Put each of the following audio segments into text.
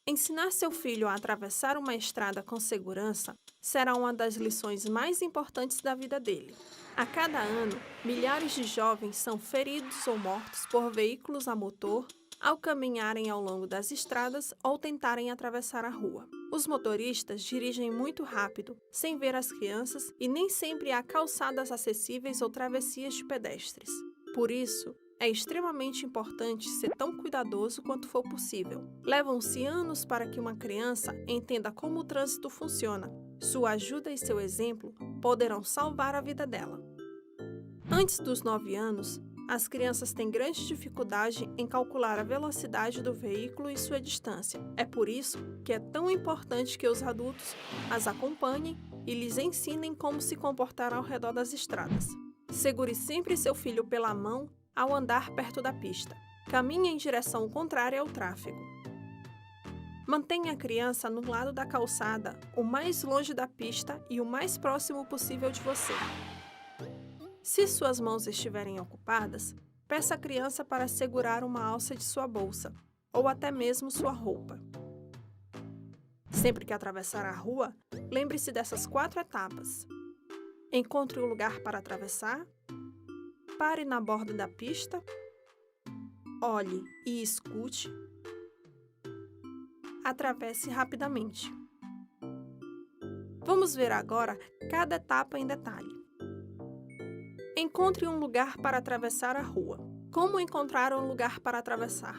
Ensinar seu filho a atravessar uma estrada com segurança será uma das lições mais importantes da vida dele. A cada ano, milhares de jovens são feridos ou mortos por veículos a motor ao caminharem ao longo das estradas ou tentarem atravessar a rua. Os motoristas dirigem muito rápido, sem ver as crianças, e nem sempre há calçadas acessíveis ou travessias de pedestres. Por isso, é extremamente importante ser tão cuidadoso quanto for possível. Levam-se anos para que uma criança entenda como o trânsito funciona. Sua ajuda e seu exemplo poderão salvar a vida dela. Antes dos 9 anos, as crianças têm grande dificuldade em calcular a velocidade do veículo e sua distância. É por isso que é tão importante que os adultos as acompanhem e lhes ensinem como se comportar ao redor das estradas. Segure sempre seu filho pela mão ao andar perto da pista. Caminhe em direção contrária ao tráfego. Mantenha a criança no lado da calçada, o mais longe da pista e o mais próximo possível de você. Se suas mãos estiverem ocupadas, peça à criança para segurar uma alça de sua bolsa, ou até mesmo sua roupa. Sempre que atravessar a rua, lembre-se dessas 4 etapas. Encontre um lugar para atravessar, pare na borda da pista, olhe e escute, atravesse rapidamente. Vamos ver agora cada etapa em detalhe. Encontre um lugar para atravessar a rua. Como encontrar um lugar para atravessar?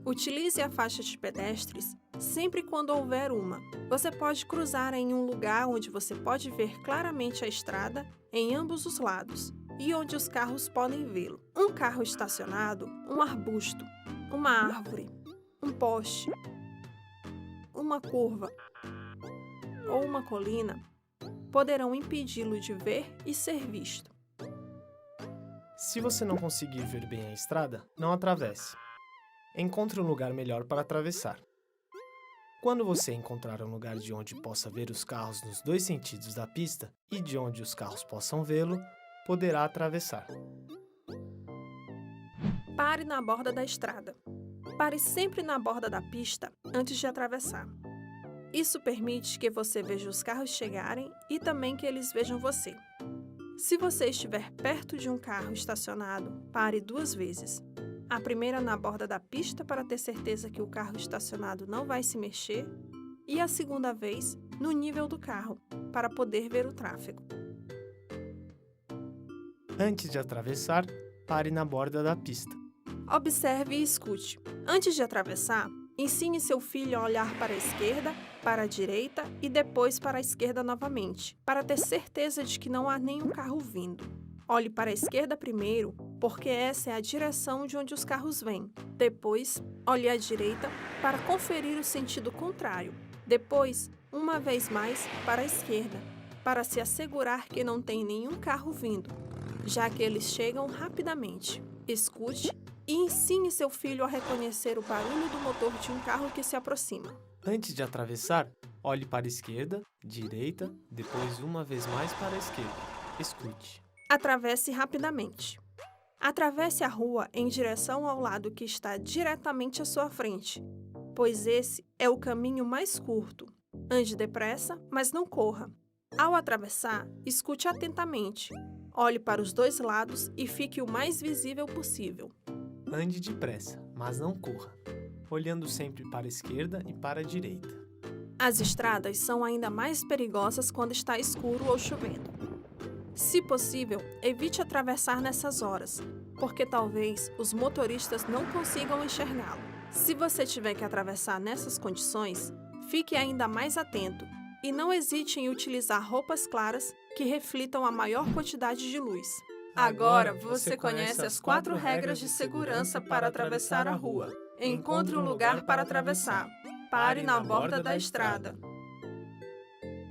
Utilize a faixa de pedestres sempre quando houver uma. Você pode cruzar em um lugar onde você pode ver claramente a estrada em ambos os lados e onde os carros podem vê-lo. Um carro estacionado, um arbusto, uma árvore, um poste, uma curva ou uma colina poderão impedi-lo de ver e ser visto. Se você não conseguir ver bem a estrada, não atravesse. Encontre um lugar melhor para atravessar. Quando você encontrar um lugar de onde possa ver os carros nos 2 sentidos da pista e de onde os carros possam vê-lo, poderá atravessar. Pare na borda da estrada. Pare sempre na borda da pista antes de atravessar. Isso permite que você veja os carros chegarem e também que eles vejam você. Se você estiver perto de um carro estacionado, pare 2 vezes. A primeira na borda da pista para ter certeza que o carro estacionado não vai se mexer e a segunda vez no nível do carro, para poder ver o tráfego. Antes de atravessar, pare na borda da pista. Observe e escute. Antes de atravessar, ensine seu filho a olhar para a esquerda, para a direita e depois para a esquerda novamente, para ter certeza de que não há nenhum carro vindo. Olhe para a esquerda primeiro, porque essa é a direção de onde os carros vêm. Depois, olhe à direita para conferir o sentido contrário. Depois, uma vez mais, para a esquerda, para se assegurar que não tem nenhum carro vindo, já que eles chegam rapidamente. Escute e ensine seu filho a reconhecer o barulho do motor de um carro que se aproxima. Antes de atravessar, olhe para a esquerda, direita, depois uma vez mais para a esquerda. Escute. Atravesse rapidamente. Atravesse a rua em direção ao lado que está diretamente à sua frente, pois esse é o caminho mais curto. Ande depressa, mas não corra. Ao atravessar, escute atentamente. Olhe para os 2 lados e fique o mais visível possível. Ande depressa, mas não corra, olhando sempre para a esquerda e para a direita. As estradas são ainda mais perigosas quando está escuro ou chovendo. Se possível, evite atravessar nessas horas, porque talvez os motoristas não consigam enxergá-lo. Se você tiver que atravessar nessas condições, fique ainda mais atento e não hesite em utilizar roupas claras que reflitam a maior quantidade de luz. Agora você conhece as 4 regras de segurança para atravessar a rua. Encontre um lugar para atravessar. Pare na borda da estrada.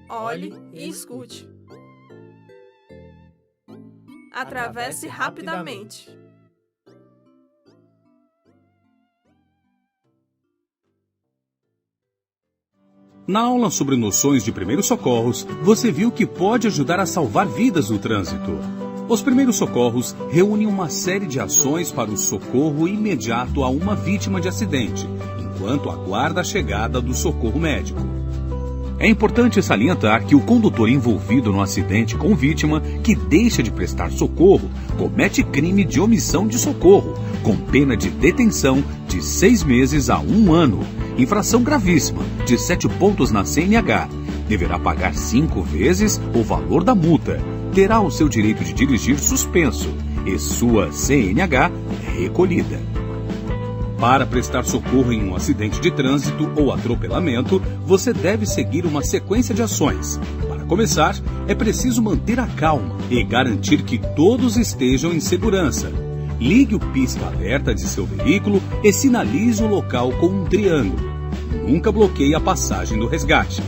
Olhe e escute. Atravesse rapidamente. Na aula sobre noções de primeiros socorros, você viu que pode ajudar a salvar vidas no trânsito. Os primeiros socorros reúnem uma série de ações para o socorro imediato a uma vítima de acidente, enquanto enquanto aguarda a chegada do socorro médico. É importante salientar que o condutor envolvido no acidente com vítima que deixa de prestar socorro comete crime de omissão de socorro, com pena de detenção de 6 meses a 1 ano, infração gravíssima, de 7 pontos na CNH. Deverá pagar 5 vezes o valor da multa, terá o seu direito de dirigir suspenso e sua CNH recolhida. Para prestar socorro em um acidente de trânsito ou atropelamento, você deve seguir uma sequência de ações. Para começar, é preciso manter a calma e garantir que todos estejam em segurança. Ligue o pisca-alerta de seu veículo e sinalize o local com um triângulo. Nunca bloqueie a passagem do resgate.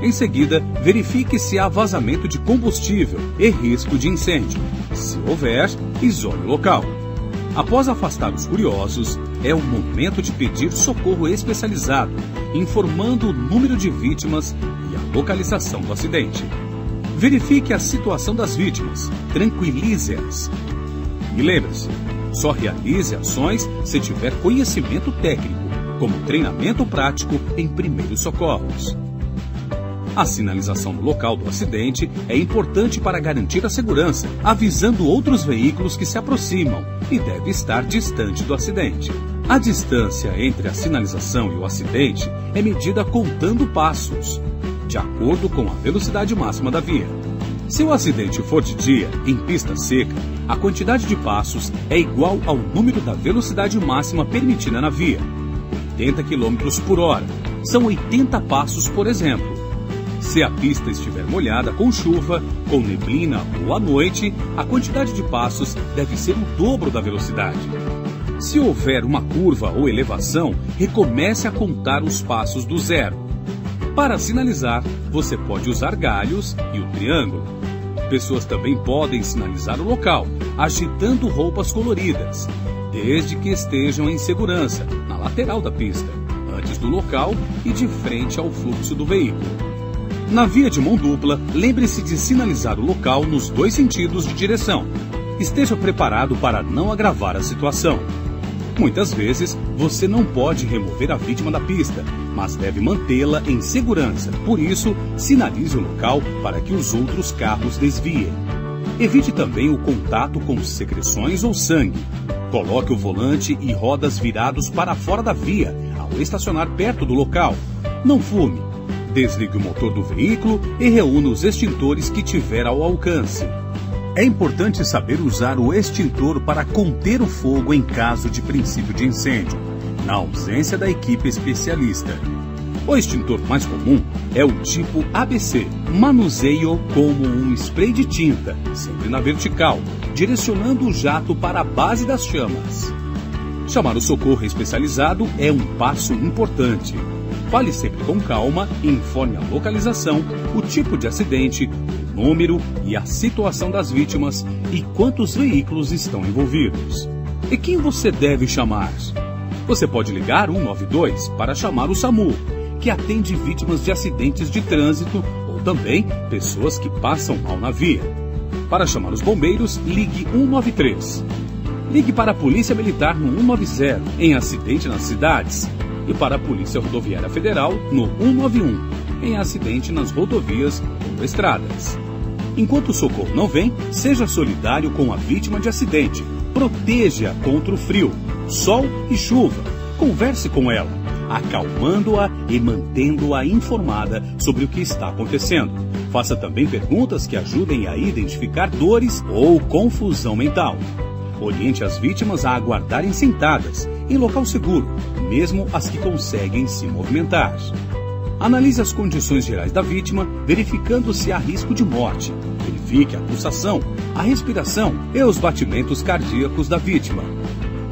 Em seguida, verifique se há vazamento de combustível e risco de incêndio. Se houver, isole o local. Após afastar os curiosos, é o momento de pedir socorro especializado, informando o número de vítimas e a localização do acidente. Verifique a situação das vítimas, tranquilize-as. E lembre-se, só realize ações se tiver conhecimento técnico, como treinamento prático em primeiros socorros. A sinalização no local do acidente é importante para garantir a segurança, avisando outros veículos que se aproximam e deve estar distante do acidente. A distância entre a sinalização e o acidente é medida contando passos, de acordo com a velocidade máxima da via. Se o acidente for de dia, em pista seca, a quantidade de passos é igual ao número da velocidade máxima permitida na via, 80 km por hora. São 80 passos, por exemplo. Se a pista estiver molhada com chuva, com neblina ou à noite, a quantidade de passos deve ser o dobro da velocidade. Se houver uma curva ou elevação, recomece a contar os passos do zero. Para sinalizar, você pode usar galhos e o triângulo. Pessoas também podem sinalizar o local, agitando roupas coloridas, desde que estejam em segurança, na lateral da pista, antes do local e de frente ao fluxo do veículo. Na via de mão dupla, lembre-se de sinalizar o local nos 2 sentidos de direção. Esteja preparado para não agravar a situação. Muitas vezes, você não pode remover a vítima da pista, mas deve mantê-la em segurança. Por isso, sinalize o local para que os outros carros desviem. Evite também o contato com secreções ou sangue. Coloque o volante e rodas virados para fora da via ao estacionar perto do local. Não fume. Desligue o motor do veículo e reúna os extintores que tiver ao alcance. É importante saber usar o extintor para conter o fogo em caso de princípio de incêndio, na ausência da equipe especialista. O extintor mais comum é o tipo ABC. Manuseie-o como um spray de tinta, sempre na vertical, direcionando o jato para a base das chamas. Chamar o socorro especializado é um passo importante. Fale sempre com calma e informe a localização, o tipo de acidente, o número e a situação das vítimas e quantos veículos estão envolvidos. E quem você deve chamar? Você pode ligar 192 para chamar o SAMU, que atende vítimas de acidentes de trânsito ou também pessoas que passam mal na via. Para chamar os bombeiros, ligue 193. Ligue para a Polícia Militar no 190 em acidente nas cidades. E para a Polícia Rodoviária Federal no 191, em acidente nas rodovias ou estradas. Enquanto o socorro não vem, seja solidário com a vítima de acidente. Proteja-a contra o frio, sol e chuva. Converse com ela, acalmando-a e mantendo-a informada sobre o que está acontecendo. Faça também perguntas que ajudem a identificar dores ou confusão mental. Oriente as vítimas a aguardarem sentadas, em local seguro, mesmo as que conseguem se movimentar. Analise as condições gerais da vítima, verificando se há risco de morte. Verifique a pulsação, a respiração e os batimentos cardíacos da vítima.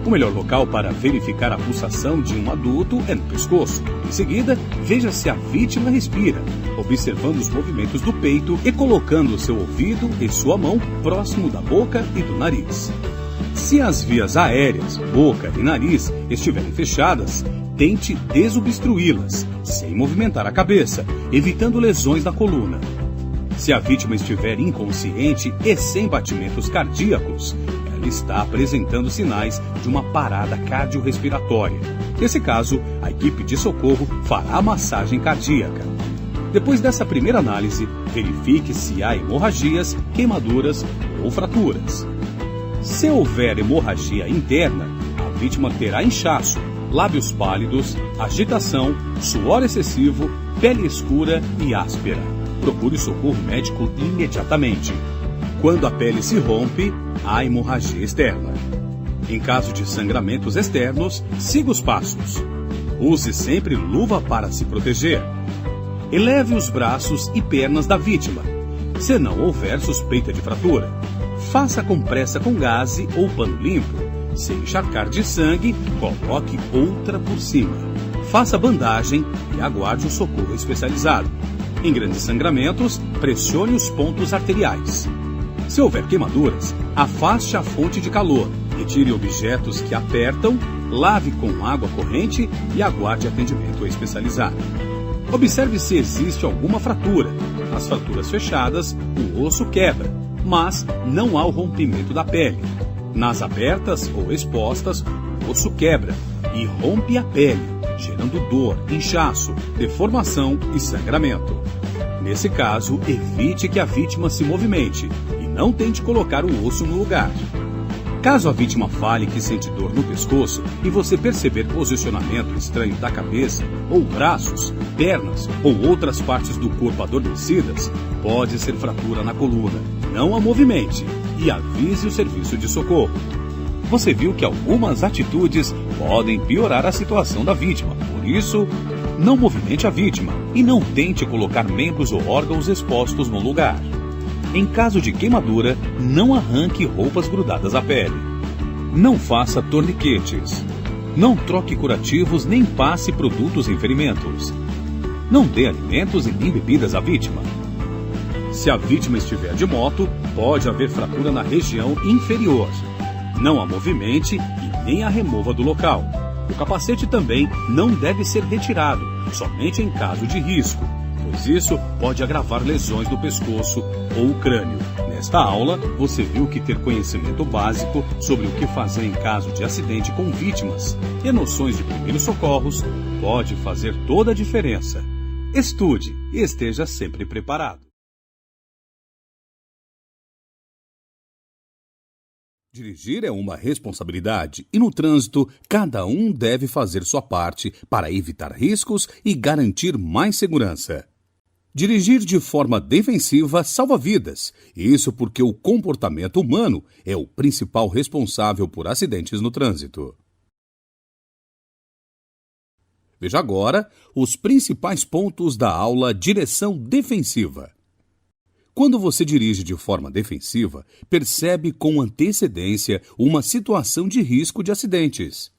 O melhor local para verificar a pulsação de um adulto é no pescoço. Em seguida, veja se a vítima respira, observando os movimentos do peito e colocando seu ouvido e sua mão próximo da boca e do nariz. Se as vias aéreas, boca e nariz estiverem fechadas, tente desobstruí-las, sem movimentar a cabeça, evitando lesões na coluna. Se a vítima estiver inconsciente e sem batimentos cardíacos, ela está apresentando sinais de uma parada cardiorrespiratória. Nesse caso, a equipe de socorro fará a massagem cardíaca. Depois dessa primeira análise, verifique se há hemorragias, queimaduras ou fraturas. Se houver hemorragia interna, a vítima terá inchaço, lábios pálidos, agitação, suor excessivo, pele escura e áspera. Procure socorro médico imediatamente. Quando a pele se rompe, há hemorragia externa. Em caso de sangramentos externos, siga os passos. Use sempre luva para se proteger. Eleve os braços e pernas da vítima. Se não houver suspeita de fratura, faça compressa com gaze ou pano limpo. Se encharcar de sangue, coloque outra por cima. Faça bandagem e aguarde o socorro especializado. Em grandes sangramentos, pressione os pontos arteriais. Se houver queimaduras, afaste a fonte de calor, retire objetos que apertam, lave com água corrente e aguarde atendimento especializado. Observe se existe alguma fratura. Nas fraturas fechadas, o osso quebra, mas não há o rompimento da pele. Nas abertas ou expostas, o osso quebra e rompe a pele, gerando dor, inchaço, deformação e sangramento. Nesse caso, evite que a vítima se movimente e não tente colocar o osso no lugar. Caso a vítima fale que sente dor no pescoço e você perceber posicionamento estranho da cabeça, ou braços, pernas ou outras partes do corpo adormecidas, pode ser fratura na coluna. Não a movimente e avise o serviço de socorro. Você viu que algumas atitudes podem piorar a situação da vítima. Por isso, não movimente a vítima e não tente colocar membros ou órgãos expostos no lugar. Em caso de queimadura, não arranque roupas grudadas à pele. Não faça torniquetes. Não troque curativos nem passe produtos em ferimentos. Não dê alimentos e nem bebidas à vítima. Se a vítima estiver de moto, pode haver fratura na região inferior. Não a movimente e nem a remova do local. O capacete também não deve ser retirado, somente em caso de risco, pois isso pode agravar lesões do pescoço ou crânio. Nesta aula, você viu que ter conhecimento básico sobre o que fazer em caso de acidente com vítimas e noções de primeiros socorros pode fazer toda a diferença. Estude e esteja sempre preparado. Dirigir é uma responsabilidade e no trânsito cada um deve fazer sua parte para evitar riscos e garantir mais segurança. Dirigir de forma defensiva salva vidas, isso porque o comportamento humano é o principal responsável por acidentes no trânsito. Veja agora os principais pontos da aula Direção Defensiva. Quando você dirige de forma defensiva, percebe com antecedência uma situação de risco de acidentes.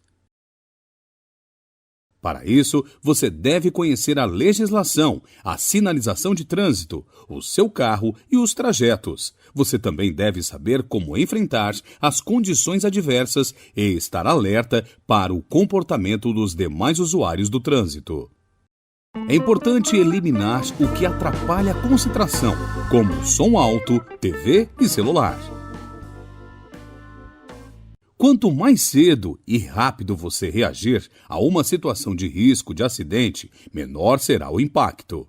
Para isso, você deve conhecer a legislação, a sinalização de trânsito, o seu carro e os trajetos. Você também deve saber como enfrentar as condições adversas e estar alerta para o comportamento dos demais usuários do trânsito. É importante eliminar o que atrapalha a concentração, como som alto, TV e celular. Quanto mais cedo e rápido você reagir a uma situação de risco de acidente, menor será o impacto.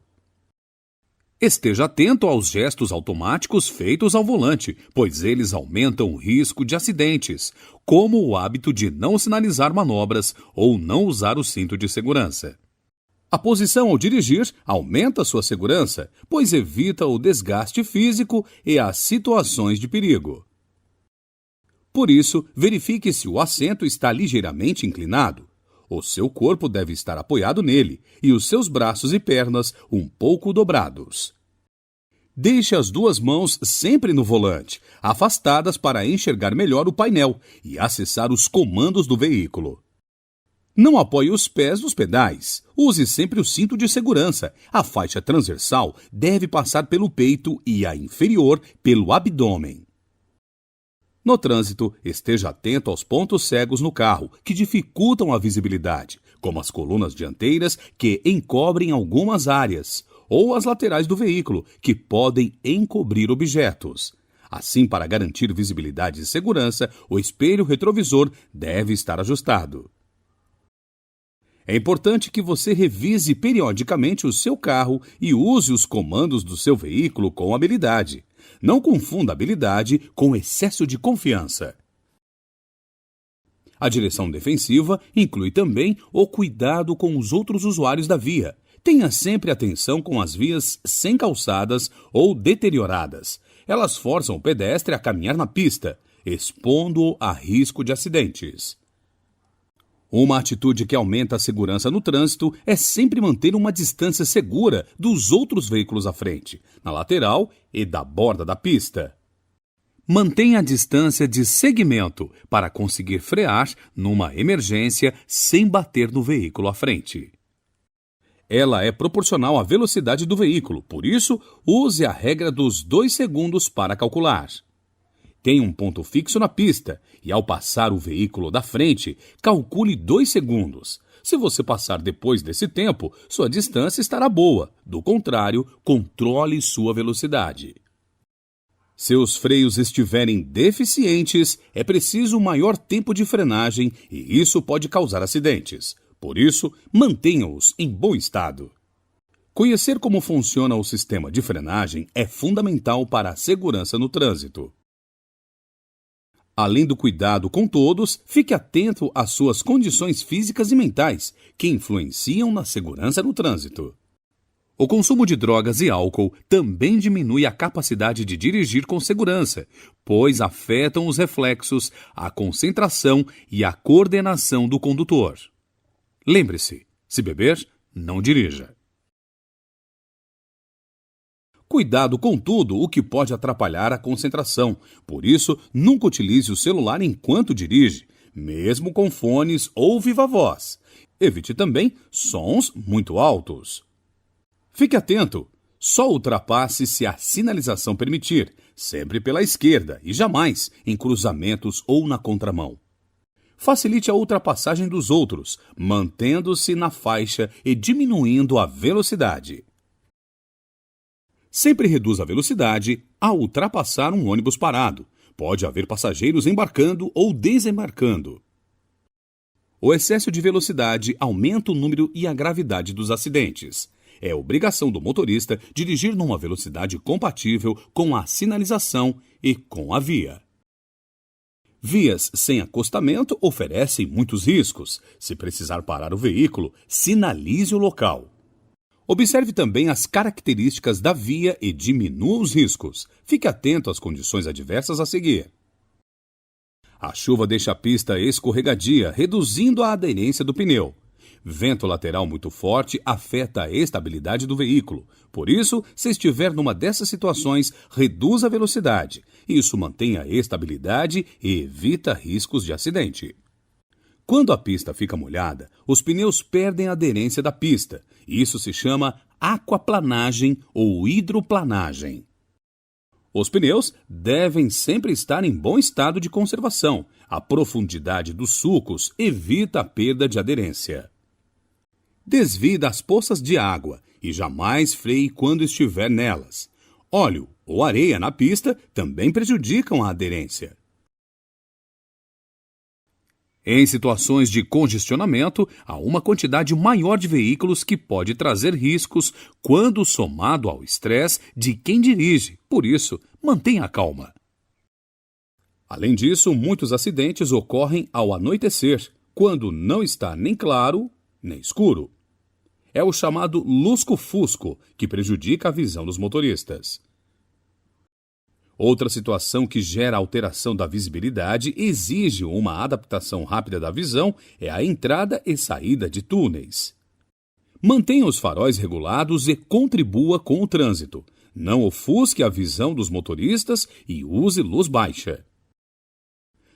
Esteja atento aos gestos automáticos feitos ao volante, pois eles aumentam o risco de acidentes, como o hábito de não sinalizar manobras ou não usar o cinto de segurança. A posição ao dirigir aumenta sua segurança, pois evita o desgaste físico e as situações de perigo. Por isso, verifique se o assento está ligeiramente inclinado. O seu corpo deve estar apoiado nele e os seus braços e pernas um pouco dobrados. Deixe as duas mãos sempre no volante, afastadas para enxergar melhor o painel e acessar os comandos do veículo. Não apoie os pés nos pedais. Use sempre o cinto de segurança. A faixa transversal deve passar pelo peito e a inferior pelo abdômen. No trânsito, esteja atento aos pontos cegos no carro, que dificultam a visibilidade, como as colunas dianteiras, que encobrem algumas áreas, ou as laterais do veículo, que podem encobrir objetos. Assim, para garantir visibilidade e segurança, o espelho retrovisor deve estar ajustado. É importante que você revise periodicamente o seu carro e use os comandos do seu veículo com habilidade. Não confunda habilidade com excesso de confiança. A direção defensiva inclui também o cuidado com os outros usuários da via. Tenha sempre atenção com as vias sem calçadas ou deterioradas. Elas forçam o pedestre a caminhar na pista, expondo-o a risco de acidentes. Uma atitude que aumenta a segurança no trânsito é sempre manter uma distância segura dos outros veículos à frente, na lateral e da borda da pista. Mantenha a distância de segmento para conseguir frear numa emergência sem bater no veículo à frente. Ela é proporcional à velocidade do veículo, por isso, use a regra dos 2 segundos para calcular. Tenha um ponto fixo na pista e, ao passar o veículo da frente, calcule 2 segundos. Se você passar depois desse tempo, sua distância estará boa. Do contrário, controle sua velocidade. Se os freios estiverem deficientes, é preciso maior tempo de frenagem e isso pode causar acidentes. Por isso, mantenha-os em bom estado. Conhecer como funciona o sistema de frenagem é fundamental para a segurança no trânsito. Além do cuidado com todos, fique atento às suas condições físicas e mentais, que influenciam na segurança no trânsito. O consumo de drogas e álcool também diminui a capacidade de dirigir com segurança, pois afetam os reflexos, a concentração e a coordenação do condutor. Lembre-se, se beber, não dirija. Cuidado com tudo o que pode atrapalhar a concentração. Por isso, nunca utilize o celular enquanto dirige, mesmo com fones ou viva voz. Evite também sons muito altos. Fique atento. Só ultrapasse se a sinalização permitir, sempre pela esquerda e jamais em cruzamentos ou na contramão. Facilite a ultrapassagem dos outros, mantendo-se na faixa e diminuindo a velocidade. Sempre reduza a velocidade ao ultrapassar um ônibus parado. Pode haver passageiros embarcando ou desembarcando. O excesso de velocidade aumenta o número e a gravidade dos acidentes. É obrigação do motorista dirigir numa velocidade compatível com a sinalização e com a via. Vias sem acostamento oferecem muitos riscos. Se precisar parar o veículo, sinalize o local. Observe também as características da via e diminua os riscos. Fique atento às condições adversas a seguir. A chuva deixa a pista escorregadia, reduzindo a aderência do pneu. Vento lateral muito forte afeta a estabilidade do veículo. Por isso, se estiver numa dessas situações, reduza a velocidade. Isso mantém a estabilidade e evita riscos de acidente. Quando a pista fica molhada, os pneus perdem a aderência da pista. Isso se chama aquaplanagem ou hidroplanagem. Os pneus devem sempre estar em bom estado de conservação. A profundidade dos sulcos evita a perda de aderência. Desvie das poças de água e jamais freie quando estiver nelas. Óleo ou areia na pista também prejudicam a aderência. Em situações de congestionamento, há uma quantidade maior de veículos que pode trazer riscos quando somado ao estresse de quem dirige. Por isso, mantenha a calma. Além disso, muitos acidentes ocorrem ao anoitecer, quando não está nem claro nem escuro. É o chamado lusco-fusco, que prejudica a visão dos motoristas. Outra situação que gera alteração da visibilidade e exige uma adaptação rápida da visão é a entrada e saída de túneis. Mantenha os faróis regulados e contribua com o trânsito. Não ofusque a visão dos motoristas e use luz baixa.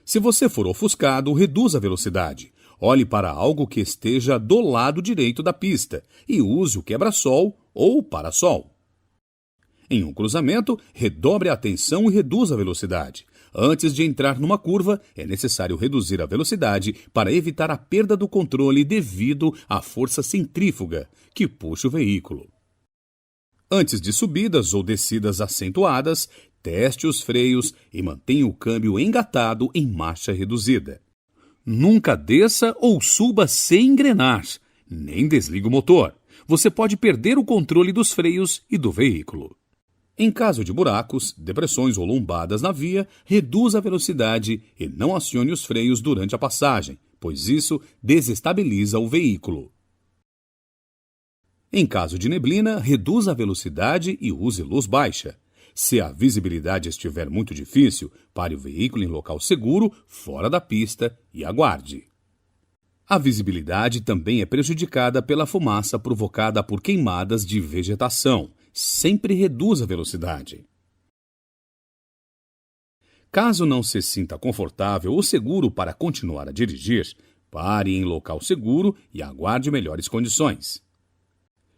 Se você for ofuscado, reduza a velocidade. Olhe para algo que esteja do lado direito da pista e use o quebra-sol ou o para-sol. Em um cruzamento, redobre a atenção e reduza a velocidade. Antes de entrar numa curva, é necessário reduzir a velocidade para evitar a perda do controle devido à força centrífuga que puxa o veículo. Antes de subidas ou descidas acentuadas, teste os freios e mantenha o câmbio engatado em marcha reduzida. Nunca desça ou suba sem engrenar. Nem desligue o motor. Você pode perder o controle dos freios e do veículo. Em caso de buracos, depressões ou lombadas na via, reduza a velocidade e não acione os freios durante a passagem, pois isso desestabiliza o veículo. Em caso de neblina, reduza a velocidade e use luz baixa. Se a visibilidade estiver muito difícil, pare o veículo em local seguro, fora da pista e aguarde. A visibilidade também é prejudicada pela fumaça provocada por queimadas de vegetação. Sempre reduza a velocidade. Caso não se sinta confortável ou seguro para continuar a dirigir, pare em local seguro e aguarde melhores condições.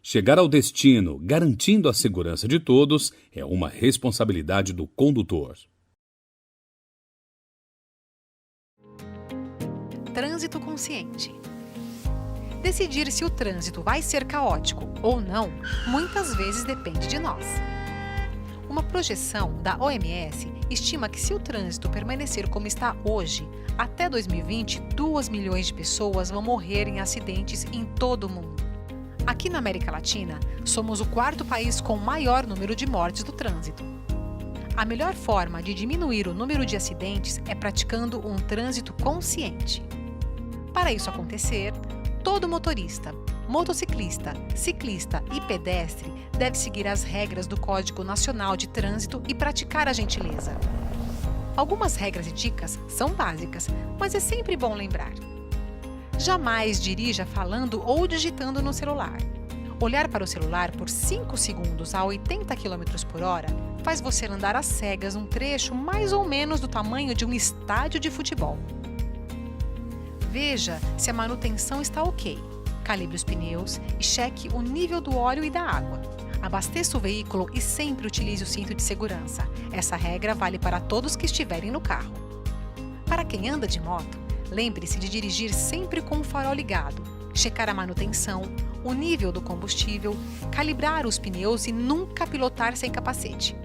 Chegar ao destino garantindo a segurança de todos é uma responsabilidade do condutor. Trânsito consciente. Decidir se o trânsito vai ser caótico ou não, muitas vezes depende de nós. Uma projeção da OMS estima que se o trânsito permanecer como está hoje, até 2020, 2 milhões de pessoas vão morrer em acidentes em todo o mundo. Aqui na América Latina, somos o 4º país com maior número de mortes do trânsito. A melhor forma de diminuir o número de acidentes é praticando um trânsito consciente. Para isso acontecer, todo motorista, motociclista, ciclista e pedestre deve seguir as regras do Código Nacional de Trânsito e praticar a gentileza. Algumas regras e dicas são básicas, mas é sempre bom lembrar. Jamais dirija falando ou digitando no celular. Olhar para o celular por 5 segundos a 80 km por hora faz você andar às cegas um trecho mais ou menos do tamanho de um estádio de futebol. Veja se a manutenção está ok. Calibre os pneus e cheque o nível do óleo e da água. Abasteça o veículo e sempre utilize o cinto de segurança. Essa regra vale para todos que estiverem no carro. Para quem anda de moto, lembre-se de dirigir sempre com o farol ligado, checar a manutenção, o nível do combustível, calibrar os pneus e nunca pilotar sem capacete.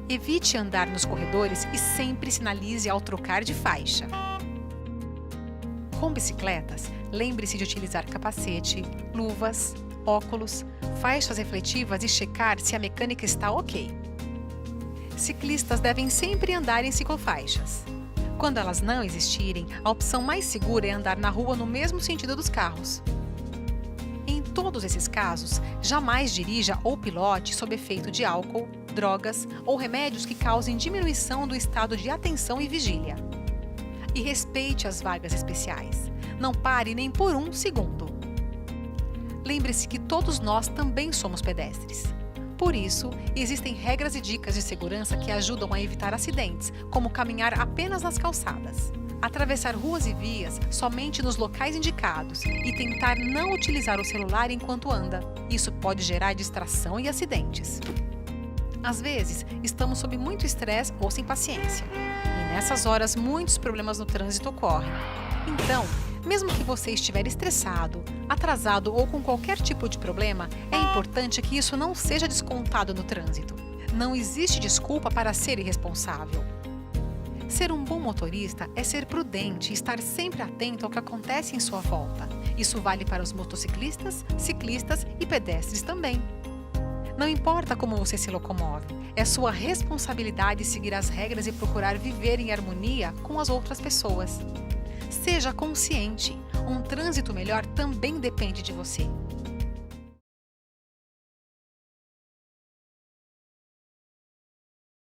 Evite andar nos corredores e sempre sinalize ao trocar de faixa. Com bicicletas, lembre-se de utilizar capacete, luvas, óculos, faixas refletivas e checar se a mecânica está ok. Ciclistas devem sempre andar em ciclofaixas. Quando elas não existirem, a opção mais segura é andar na rua no mesmo sentido dos carros. Em todos esses casos, jamais dirija ou pilote sob efeito de álcool, drogas ou remédios que causem diminuição do estado de atenção e vigília. E respeite as vagas especiais. Não pare nem por 1 segundo. Lembre-se que todos nós também somos pedestres. Por isso, existem regras e dicas de segurança que ajudam a evitar acidentes, como caminhar apenas nas calçadas, atravessar ruas e vias somente nos locais indicados e tentar não utilizar o celular enquanto anda. Isso pode gerar distração e acidentes. Às vezes, estamos sob muito estresse ou sem paciência. E nessas horas, muitos problemas no trânsito ocorrem. Então, mesmo que você estiver estressado, atrasado ou com qualquer tipo de problema, é importante que isso não seja descontado no trânsito. Não existe desculpa para ser irresponsável. Ser um bom motorista é ser prudente e estar sempre atento ao que acontece em sua volta. Isso vale para os motociclistas, ciclistas e pedestres também. Não importa como você se locomove, é sua responsabilidade seguir as regras e procurar viver em harmonia com as outras pessoas. Seja consciente, um trânsito melhor também depende de você.